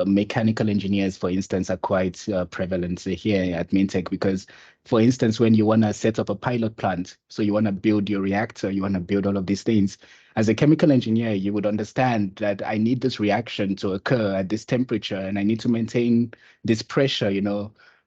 A: mechanical engineers, for instance, are quite prevalent here at Mintek because, for instance, when you want to set up a pilot plant, so you want to build your reactor, you want to build all of these things. As a chemical engineer, you would understand that I need this reaction to occur at this temperature and I need to maintain this pressure.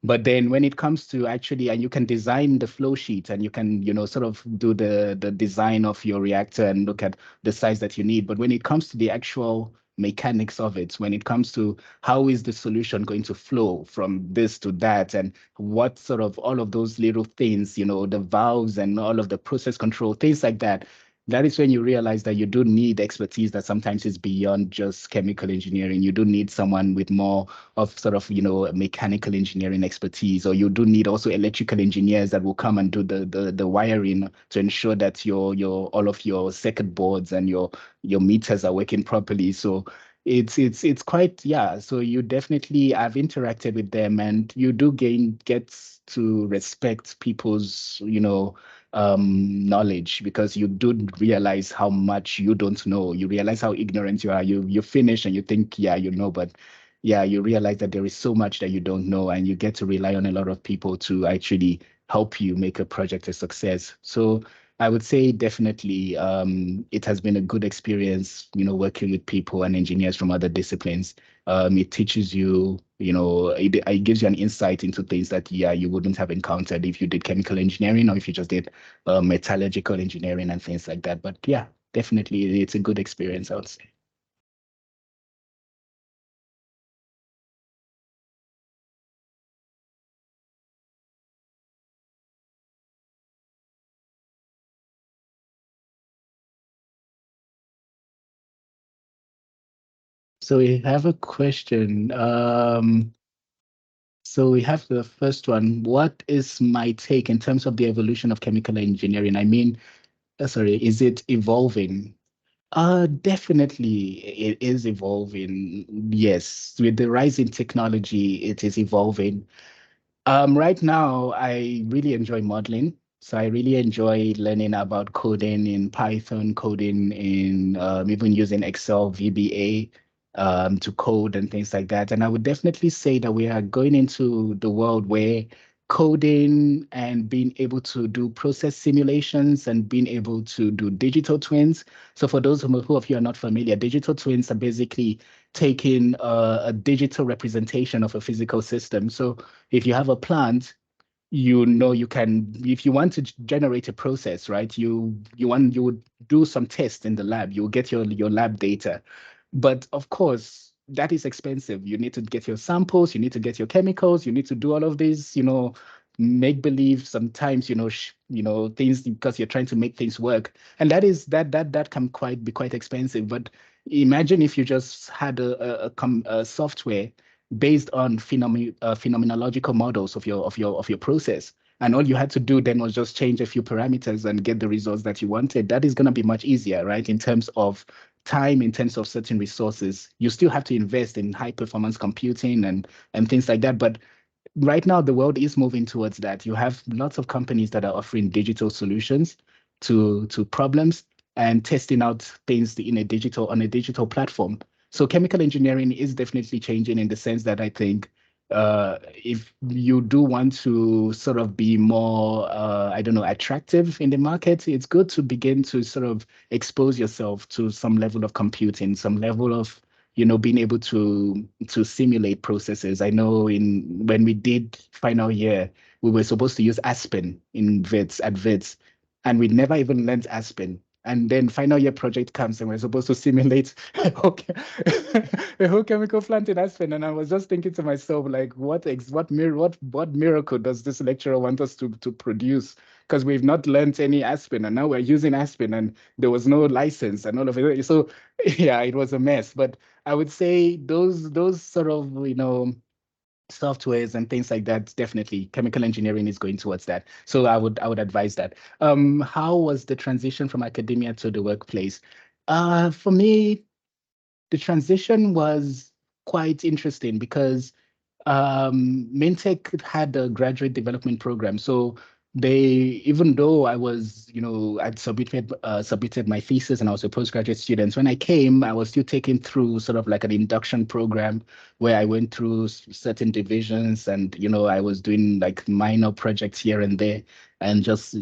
A: But then when it comes to actually, and you can design the flow sheet and you can, sort of do the design of your reactor and look at the size that you need. But when it comes to the actual mechanics of it, when it comes to how is the solution going to flow from this to that, and what sort of all of those little things, the valves and all of the process control, things like that, that is when you realize that you do need expertise that sometimes is beyond just chemical engineering. You do need someone with more of sort of mechanical engineering expertise, or you do need also electrical engineers that will come and do the wiring to ensure that your all of your circuit boards and your meters are working properly. So it's quite, yeah, so you definitely, I've interacted with them and you do get to respect people's knowledge, because you do realize how much you don't know. You realize how ignorant you are. You finish and you think, yeah, but yeah, you realize that there is so much that you don't know, and you get to rely on a lot of people to actually help you make a project a success. So I would say definitely it has been a good experience, working with people and engineers from other disciplines. It teaches you, it gives you an insight into things that, yeah, you wouldn't have encountered if you did chemical engineering or if you just did metallurgical engineering and things like that. But yeah, definitely it's a good experience, I would say. So we have a question. So we have the first one. What is my take in terms of the evolution of chemical engineering? I mean, sorry, is it evolving? Definitely it is evolving. Yes, with the rise in technology, it is evolving. Right now, I really enjoy modeling. So I really enjoy learning about coding in Python, coding in even using Excel, VBA to code and things like that. And I would definitely say that we are going into the world where coding and being able to do process simulations and being able to do digital twins. So for those who of you are not familiar, digital twins are basically taking a digital representation of a physical system. So if you have a plant, you can, if you want to generate a process, right? You would do some tests in the lab. You'll get your lab data. But of course, that is expensive. You need to get your samples, you need to get your chemicals, you need to do all of these, make believe sometimes, things because you're trying to make things work. And that can be quite expensive. But imagine if you just had a software based on phenomenological models of your process. And all you had to do then was just change a few parameters and get the results that you wanted. That is going to be much easier, right? In terms of time, in terms of certain resources. You still have to invest in high performance computing and things like that. But right now, the world is moving towards that. You have lots of companies that are offering digital solutions to problems and testing out things on a digital platform. So chemical engineering is definitely changing in the sense that I think if you do want to sort of be more, attractive in the market, it's good to begin to sort of expose yourself to some level of computing, some level of being able to simulate processes. I know when we did final year, we were supposed to use Aspen in WITS, and we never even learned Aspen. And then final year project comes and we're supposed to simulate a whole chemical plant in Aspen. And I was just thinking to myself, like, what miracle does this lecturer want us to produce? Because we've not learned any Aspen, and now we're using Aspen, and there was no license and all of it. So yeah, it was a mess. But I would say those sort of, softwares and things like that, definitely chemical engineering is going towards that. So I would advise that. How was the transition from academia to the workplace? For me, the transition was quite interesting because Mintek had a graduate development program. So even though I was, I'd submitted my thesis and I was a postgraduate student, when I came, I was still taken through sort of like an induction program where I went through certain divisions and, I was doing like minor projects here and there and just,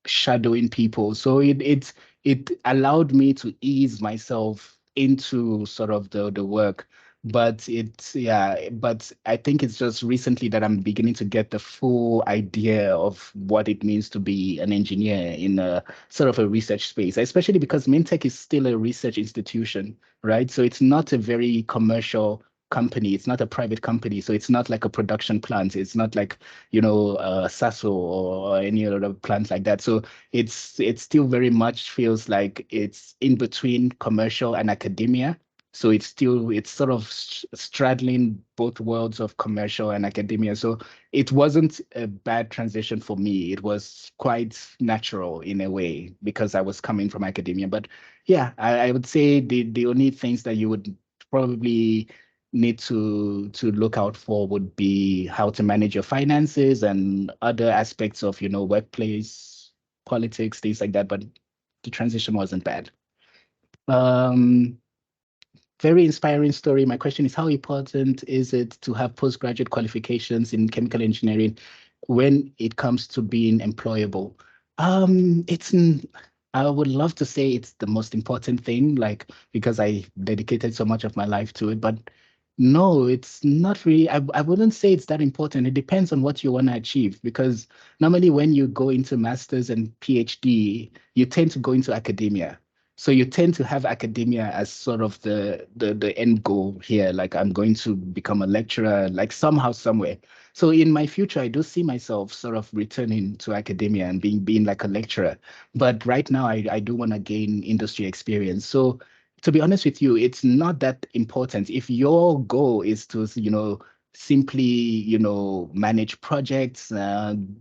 A: shadowing people. So it allowed me to ease myself into sort of the work. But I think it's just recently that I'm beginning to get the full idea of what it means to be an engineer in a sort of a research space, especially because Mintek is still a research institution, right? So it's not a very commercial company. It's not a private company. So it's not like a production plant. It's not like, Sasso or any other plant like that. So it still very much feels like it's in between commercial and academia. So it's sort of straddling both worlds of commercial and academia. So it wasn't a bad transition for me. It was quite natural in a way because I was coming from academia. But yeah, I would say the only things that you would probably need to look out for would be how to manage your finances and other aspects of, workplace politics, things like that. But the transition wasn't bad. Very inspiring story. My question is, how important is it to have postgraduate qualifications in chemical engineering when it comes to being employable? I would love to say it's the most important thing, like, because I dedicated so much of my life to it, but no, it's not really. I wouldn't say it's that important. It depends on what you want to achieve, because normally when you go into master's and PhD, you tend to go into academia. So you tend to have academia as sort of the end goal here. Like, I'm going to become a lecturer, like somehow, somewhere. So in my future, I do see myself sort of returning to academia and being like a lecturer. But right now, I do want to gain industry experience. So to be honest with you, it's not that important. If your goal is to, simply, manage projects,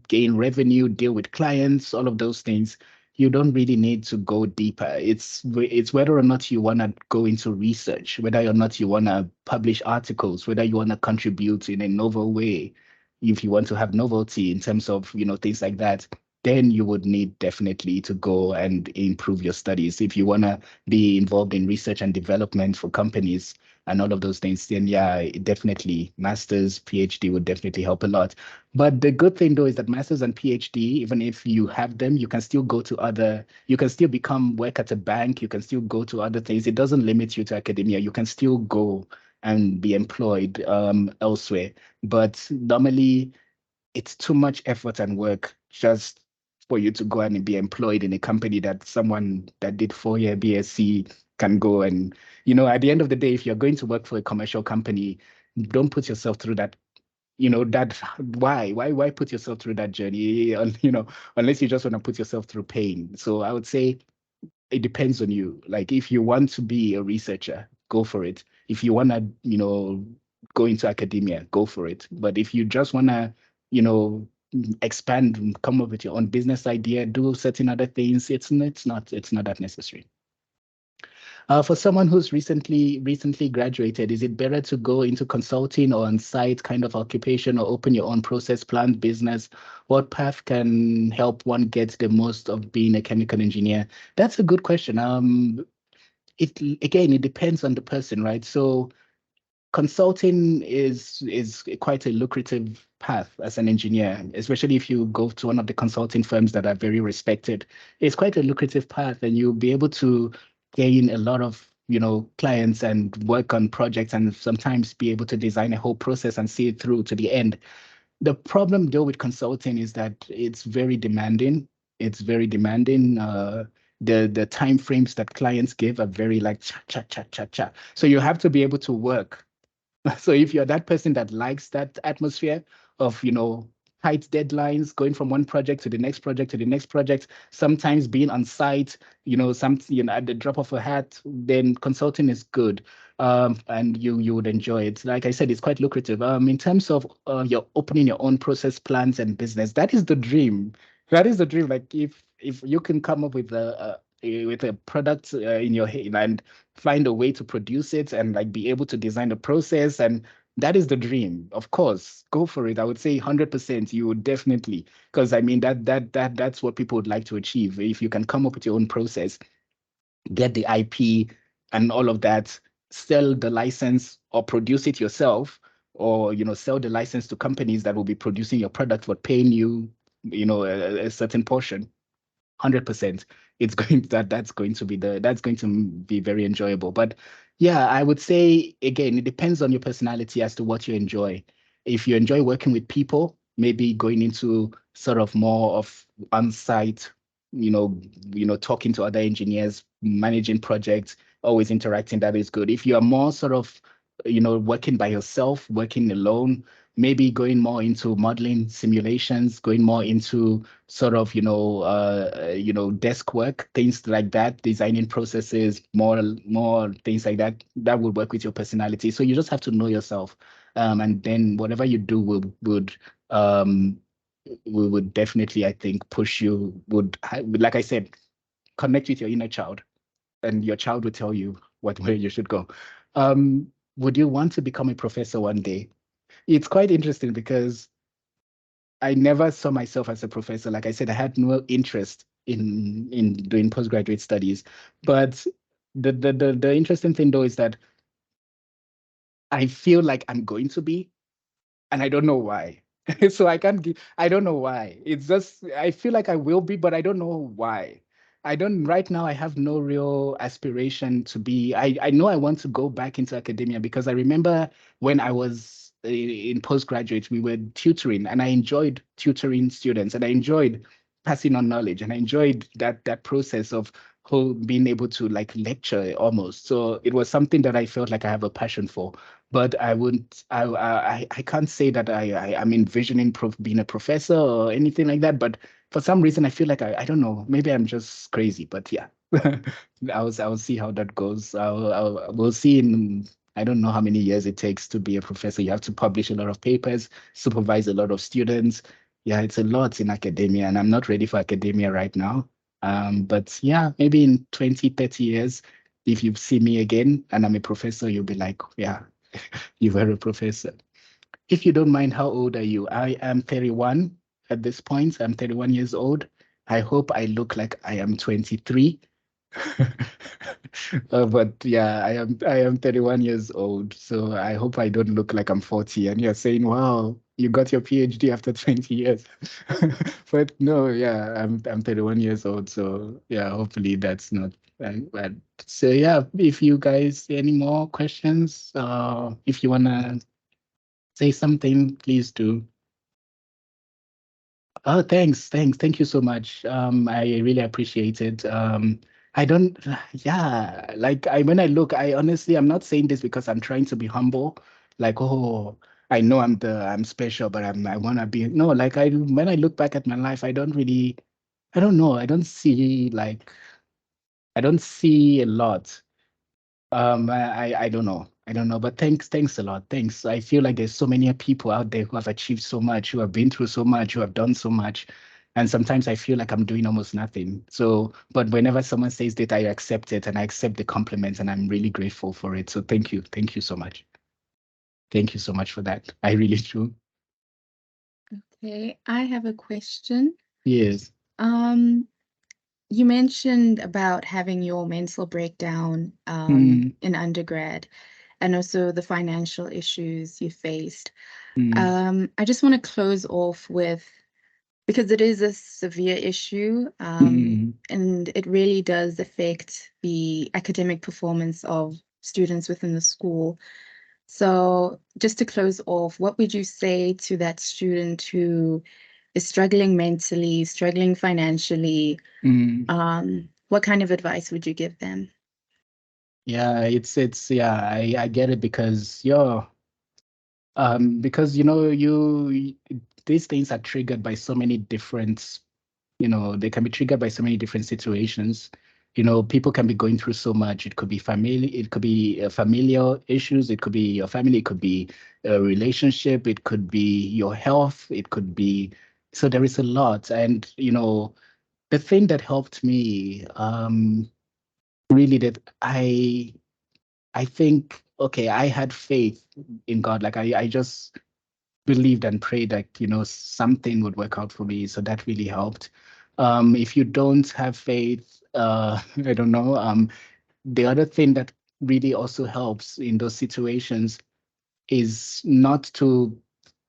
A: gain revenue, deal with clients, all of those things, you don't really need to go deeper. It's whether or not you want to go into research, whether or not you want to publish articles, whether you want to contribute in a novel way, if you want to have novelty in terms of, things like that, then you would need definitely to go and improve your studies. If you want to be involved in research and development for companies and all of those things, then yeah, definitely master's, PhD would definitely help a lot. But the good thing though is that master's and PhD, even if you have them, you can still you can still work at a bank, you can still go to other things. It doesn't limit you to academia. You can still go and be employed elsewhere. But normally it's too much effort and work just for you to go and be employed in a company that someone that did 4-year BSc can go and, at the end of the day, if you're going to work for a commercial company, don't put yourself through that, why put yourself through that journey, unless you just want to put yourself through pain. So I would say it depends on you. Like if you want to be a researcher, go for it. If you want to, go into academia, go for it. But if you just want to, expand, come up with your own business idea, do certain other things, it's not that necessary. For someone who's recently graduated, is it better to go into consulting or on-site kind of occupation or open your own process plant business? What path can help one get the most of being a chemical engineer? That's a good question. It depends on the person, right? So consulting is quite a lucrative path as an engineer, especially if you go to one of the consulting firms that are very respected. It's quite a lucrative path, and you'll be able to gain a lot of clients and work on projects, and sometimes be able to design a whole process and see it through to the end. The problem though with consulting is that it's very demanding. It's very demanding. The time frames that clients give are very like cha cha cha cha cha. So you have to be able to work. So if you're that person that likes that atmosphere of, tight deadlines, going from one project to the next project to the next project, sometimes being on site, at the drop of a hat, then consulting is good. And you would enjoy it. Like I said, it's quite lucrative. In terms of you're opening your own process plants and business, that is the dream. That is the dream. Like if you can come up with a product in your head and find a way to produce it and like be able to design the process, and that is the dream. Of course, go for it. I would say 100%. You would definitely, because I mean that's what people would like to achieve. If you can come up with your own process, get the IP and all of that, sell the license or produce it yourself, or sell the license to companies that will be producing your product but paying you, a certain portion. 100%. That's going to be very enjoyable. But yeah, I would say again, it depends on your personality as to what you enjoy. If you enjoy working with people, maybe going into sort of more of on-site, talking to other engineers, managing projects, always interacting, that is good. If you are more sort of, working by yourself, working alone, maybe going more into modeling simulations, going more into sort of, desk work, things like that, designing processes, more things like that, that would work with your personality. So you just have to know yourself. And then whatever you do we would definitely, I think, push you, like I said, connect with your inner child, and your child will tell you where you should go. Would you want to become a professor one day? It's quite interesting because I never saw myself as a professor. Like I said, I had no interest in doing postgraduate studies. But the interesting thing though is that I feel like I'm going to be, and I don't know why. So I don't know why. It's just, I feel like I will be, but I don't know why. Right now, I have no real aspiration to be, I know I want to go back into academia because I remember when I was in postgraduate, we were tutoring, and I enjoyed tutoring students, and I enjoyed passing on knowledge, and I enjoyed that process of being able to like lecture almost. So it was something that I felt like I have a passion for. But I can't say that I'm envisioning being a professor or anything like that. But for some reason, I feel like I don't know. Maybe I'm just crazy. But yeah, I'll see how that goes. We'll see in, I don't know how many years it takes to be a professor. You have to publish a lot of papers, supervise a lot of students. Yeah, it's a lot in academia, and I'm not ready for academia right now. But yeah, maybe in 20, 30 years, if you see me again and I'm a professor, you'll be like, yeah, you were a professor. If you don't mind, how old are you? I am 31 at this point. I'm 31 years old. I hope I look like I am 23. But yeah, I am 31 years old. So I hope I don't look like I'm 40 and you're saying, wow, you got your PhD after 20 years. But no, yeah, I'm 31 years old. So yeah, hopefully that's not bad. So yeah, if you guys any more questions, if you wanna say something, please do. Oh, thanks. Thank you so much. I really appreciate it. I don't, yeah, like when I look, I honestly, I'm not saying this because I'm trying to be humble. Like, oh, I know I'm special, but I want to be, no, like when I look back at my life, I don't know. I don't see a lot. I don't know. I don't know, but thanks a lot. Thanks. I feel like there's so many people out there who have achieved so much, who have been through so much, who have done so much. And sometimes I feel like I'm doing almost nothing. So, but whenever someone says that, I accept it and I accept the compliments and I'm really grateful for it. So thank you. Thank you so much. Thank you so much for that. I really do.
B: Okay, I have a question.
A: Yes.
B: You mentioned about having your mental breakdown
A: Mm,
B: in undergrad and also the financial issues you faced.
A: mm,
B: I just want to close off with, because it is a severe issue,
A: mm.
B: and it really does affect the academic performance of students within the school. So just to close off, what would you say to that student who is struggling mentally, struggling financially? What kind of advice would you give them?
A: Yeah, yeah, I get it because these things are triggered by so many different, they can be triggered by so many different situations. People can be going through so much. It could be family, it could be familial issues, it could be your family, it could be a relationship, it could be your health, it could be, so there is a lot. And the thing that helped me, really, that I think, okay, I had faith in God. Like I just believed and prayed that, something would work out for me. So that really helped. If you don't have faith, I don't know. The other thing that really also helps in those situations is not to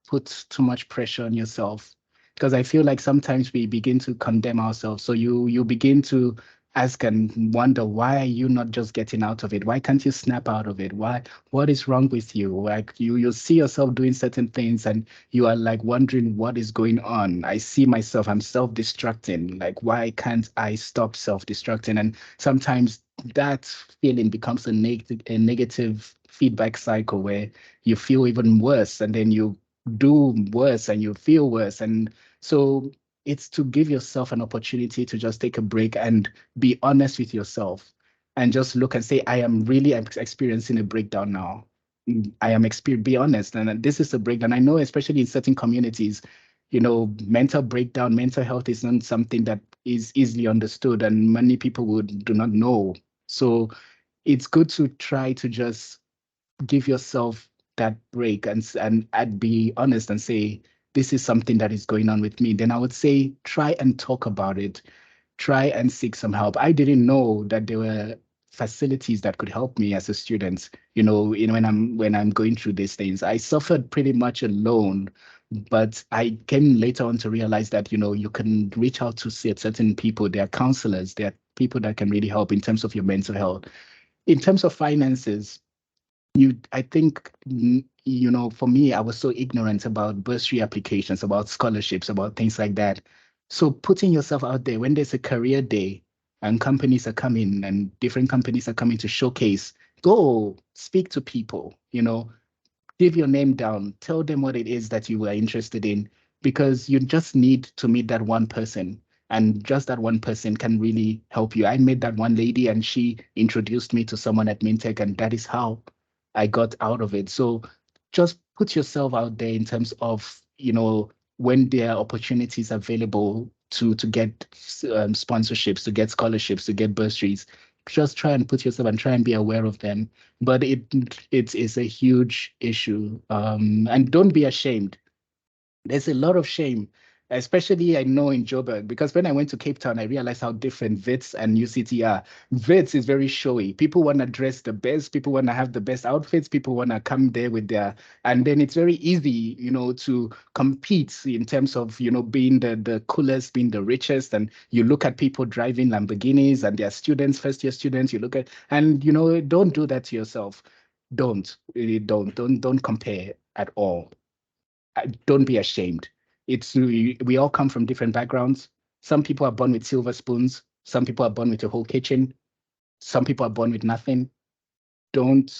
A: put too much pressure on yourself, because I feel like sometimes we begin to condemn ourselves. So you begin to ask and wonder, why are you not just getting out of it? Why can't you snap out of it? What is wrong with you? Like you see yourself doing certain things and you are like wondering what is going on. I see myself, I'm self-destructing. Like, why can't I stop self-destructing? And sometimes that feeling becomes a negative feedback cycle where you feel even worse and then you do worse and you feel worse. And so it's to give yourself an opportunity to just take a break and be honest with yourself and just look and say, I am really experiencing a breakdown now. I am be honest. And this is a breakdown. I know, especially in certain communities, mental breakdown, mental health is not something that is easily understood and many people do not know. So it's good to try to just give yourself that break and be honest and say, this is something that is going on with me. Then I would say, try and talk about it. Try and seek some help. I didn't know that there were facilities that could help me as a student. When I'm going through these things, I suffered pretty much alone. But I came later on to realize that, you can reach out to certain people. There are counselors, there are people that can really help in terms of your mental health. In terms of finances, I think, for me, I was so ignorant about bursary applications, about scholarships, about things like that. So putting yourself out there when there's a career day and companies are coming and different companies are coming to showcase, go speak to people, give your name down, tell them what it is that you were interested in, because you just need to meet that one person. And just that one person can really help you. I met that one lady and she introduced me to someone at Mintek, and that is how I got out of it. So just put yourself out there in terms of, when there are opportunities available to get sponsorships, to get scholarships, to get bursaries, just try and put yourself and try and be aware of them. But it is a huge issue. And don't be ashamed. There's a lot of shame, especially I know in Joburg, because when I went to Cape Town, I realized how different WITS and UCT are. WITS is very showy. People want to dress the best. People want to have the best outfits. People want to come there with and then it's very easy, to compete in terms of, being the coolest, being the richest. And you look at people driving Lamborghinis and they're students, first year students, you look at, and, don't do that to yourself. Don't, really don't compare at all. Don't be ashamed. we all come from different backgrounds. Some people are born with silver spoons. Some people are born with a whole kitchen. Some people are born with nothing. Don't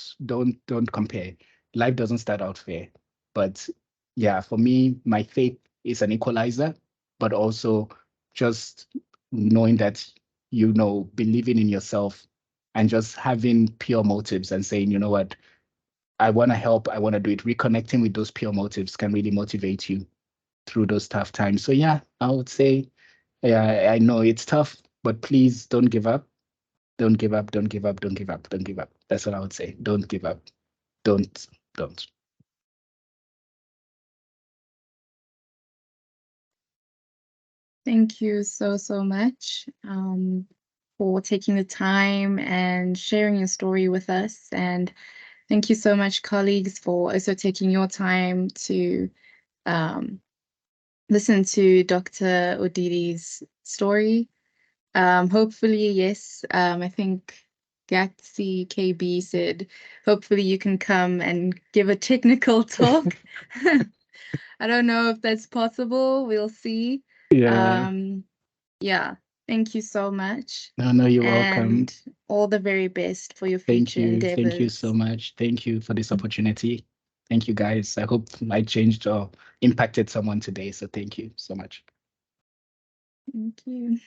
A: compare. Life doesn't start out fair. But yeah, for me, my faith is an equalizer, but also just knowing that, believing in yourself and just having pure motives and saying, you know what, I want to help, I want to do it. Reconnecting with those pure motives can really motivate you through those tough times. So yeah, I would say, yeah, I know it's tough, but please don't give up. Don't give up, don't give up, don't give up, don't give up. That's what I would say. Don't give up. Don't.
B: Thank you so much for taking the time and sharing your story with us. And thank you so much, colleagues, for also taking your time to listen to Dr. Odidi's story. Hopefully, yes, I think Gatsy KB said, hopefully you can come and give a technical talk. I don't know if that's possible. We'll see.
A: Yeah.
B: Yeah. Thank you so much.
A: No, you're welcome.
B: And all the very best for your future endeavors.
A: Thank you so much. Thank you for this opportunity. Thank you, guys. I hope I changed or impacted someone today. So thank you so much.
B: Thank you.